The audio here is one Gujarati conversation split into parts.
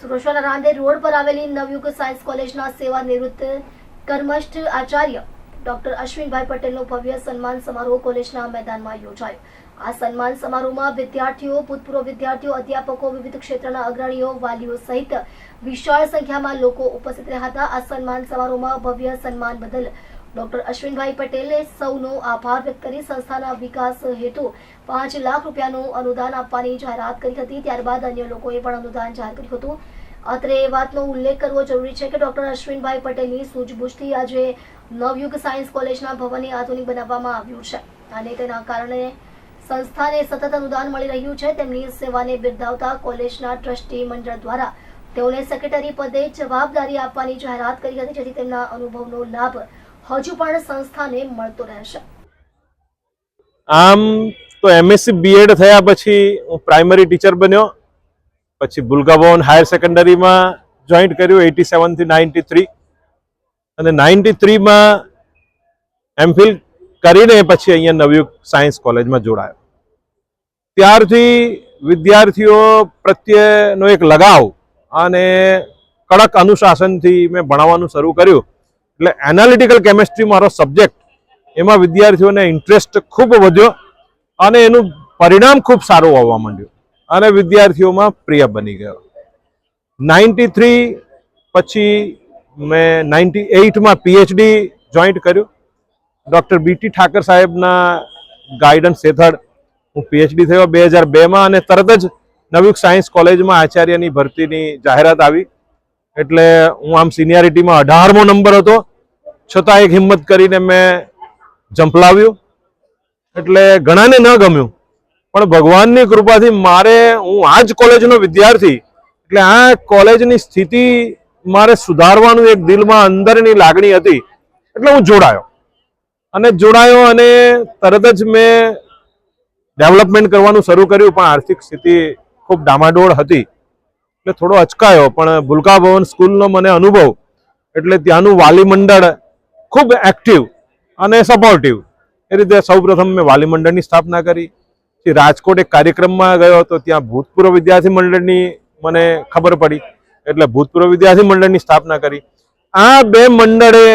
સુરતના રાંદેર રોડ પર આવેલી નવયુગ સાયન્સ કોલેજના સેવા નિવૃત્ત કર્મસ્થ આચાર્ય ડોક્ટર અશ્વિનભાઈ પટેલનો ભવ્ય સન્માન સમારોહ કોલેજના મેદાનમાં યોજાયો। આ સન્માન સમારોહમાં વિદ્યાર્થીઓ, ભૂતપૂર્વ વિદ્યાર્થીઓ, અધ્યાપકો, વિવિધ ક્ષેત્રના અગ્રણીઓ, વાલીઓ સહિત વિશાળ સંખ્યામાં લોકો ઉપસ્થિત રહ્યા હતા। આ સન્માન સમારોહમાં ભવ્ય સન્માન બદલ ડોક્ટર અશ્વિનભાઈ પટેલે સૌનો આભાર વ્યક્ત કરી સંસ્થાના વિકાસ હેતુ 5 લાખ રૂપિયાનું અનુદાન આપવાની જાહેરાત કરી હતી। ત્યારબાદ અન્ય લોકોએ પણ અનુદાન જાહેર કર્યું હતું। અત્રે એ વાતનો ઉલ્લેખ કરવો જરૂરી છે કે ડોક્ટર અશ્વિનભાઈ પટેલની સૂઝબૂછથી આજે નવયુગ સાયન્સ કોલેજના ભવનને આધુનિક બનાવવામાં આવ્યું છે અને તેના કારણે સંસ્થાને સતત અનુદાન મળી રહ્યું છે। તેમની સેવાને બિરદાવતા કોલેજના ટ્રસ્ટી મંડળ દ્વારા તેઓને સેક્રેટરી પદે જવાબદારી આપવાની જાહેરાત કરી હતી, જેથી તેમના અનુભવનો લાભ હજુ પણ સંસ્થાને મળતો રહેશે। આમ તો એમએસસી બીએડ થયા પછી હું પ્રાઇમરી ટીચર બન્યો, પછી ભૂલકા ભવન હાયર સેકન્ડરીમાં જોઈન્ટ કર્યું 87 થી 93 અને 93 માં એમફિલ કરીને પછી અહીંયા નવયુગ સાયન્સ કોલેજમાં જોડાયો। ત્યારથી વિદ્યાર્થીઓ પ્રત્યેનો એક લગાવ અને કડક અનુશાસનથી મેં ભણાવવાનું શરૂ કર્યું। એટલે એનાલિટિકલ કેમિસ્ટ્રી મારો સબ્જેક્ટ, એમાં વિદ્યાર્થીઓને ઇન્ટરેસ્ટ ખૂબ વધ્યો અને એનું પરિણામ ખૂબ સારું આવવા માંડ્યું અને વિદ્યાર્થીઓમાં પ્રિય બની ગયો। 93 પછી મેં 98માં પીએચડી જોઈન્ટ કર્યું। ડૉક્ટર બીટી ઠાકર સાહેબના ગાઈડન્સ હેઠળ હું પીએચડી થયો 2002માં અને તરત જ નવયુગ સાયન્સ કોલેજમાં આચાર્યની ભરતીની જાહેરાત આવી। એટલે હું આમ સિનિયરિટીમાં 18મો નંબર હતો, છતાં એક હિંમત કરીને મેં ઝંપલાવ્યું। એટલે ઘણાને ન ગમ્યું, પણ ભગવાનની કૃપાથી હું આ જ કોલેજનો વિદ્યાર્થી, એટલે આ કોલેજની સ્થિતિ મારે સુધારવાનું એક દિલમાં અંદરની લાગણી હતી, એટલે હું જોડાયો અને તરત જ મેં ડેવલપમેન્ટ કરવાનું શરૂ કર્યું। પણ આર્થિક સ્થિતિ ખૂબ ડામાડોળ હતી એટલે થોડો અચકાયો। પણ ભૂલકા ભવન સ્કૂલનો મને અનુભવ, એટલે ત્યાંનું વાલી મંડળ ખૂબ એક્ટિવ અને સપોર્ટિવ, એ રીતે સૌપ્રથમ મેં વાલી મંડળની સ્થાપના કરી। રાજકોટ એક કાર્યક્રમમાં ગયો તો ત્યાં ભૂતપૂર્વ વિદ્યાર્થી મંડળની મને ખબર પડી, એટલે ભૂતપૂર્વ વિદ્યાર્થી મંડળની સ્થાપના કરી। આ બે મંડળે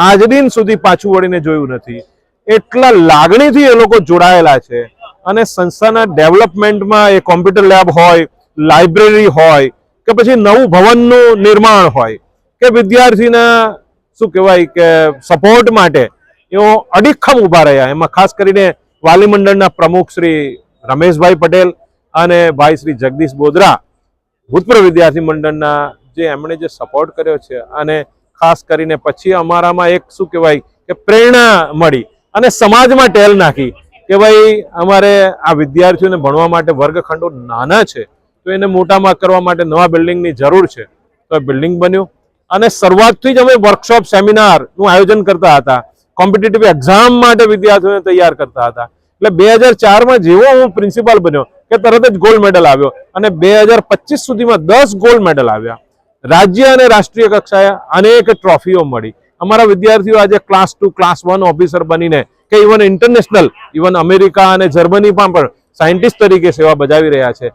આજ દિન સુધી પાછું વળીને જોયું નથી, એટલા લાગણીથી એ લોકો જોડાયેલા છે અને સંસ્થાના ડેવલપમેન્ટમાં એ કોમ્પ્યુટર લેબ હોય, લાઇબ્રેરી હોય કે પછી નવું ભવનનું નિર્માણ હોય કે વિદ્યાર્થીના શું કહેવાય કે સપોર્ટ માટે એઓ અડીખમ ઊભા રહ્યા। એમાં ખાસ કરીને વાલી મંડળના પ્રમુખ શ્રી રમેશભાઈ પટેલ અને ભાઈ શ્રી જગદીશ બોદરા, ભૂતપૂર્વ વિદ્યાર્થી મંડળના એમણે જે સપોર્ટ કર્યો છે અને ખાસ કરીને પછી અમારામાં એક શું કહેવાય કે પ્રેરણા મળી અને સમાજમાં ટેલ નાખી કે ભાઈ અમારે આ વિદ્યાર્થીઓને ભણવા માટે વર્ગખંડો નાના છે તો એને મોટામાં કરવા માટે નવા બિલ્ડિંગની જરૂર છે, તો એ બિલ્ડિંગ બન્યું। અને શરૂઆતથી જ અમે વર્કશોપ સેમિનારનું આયોજન કરતા હતા, કોમ્પિટિટિવ એક્ઝામ માટે વિદ્યાર્થીઓને તૈયાર કરતા હતા। એટલે 2004માં જેવો હું પ્રિન્સિપાલ બન્યો કે તરત જ ગોલ્ડ મેડલ આવ્યો અને 2025 સુધીમાં 10 ગોલ્ડ મેડલ આવ્યા। રાજ્ય અને રાષ્ટ્રીય કક્ષાએ અનેક ટ્રોફીઓ મળી। અમારા વિદ્યાર્થીઓ આજે ક્લાસ 2, ક્લાસ 1 ઓફિસર બનીને કે ઇવન ઇન્ટરનેશનલ, ઇવન અમેરિકા અને જર્મનીમાં પણ સાયન્ટિસ્ટ તરીકે સેવા બજાવી રહ્યા છે।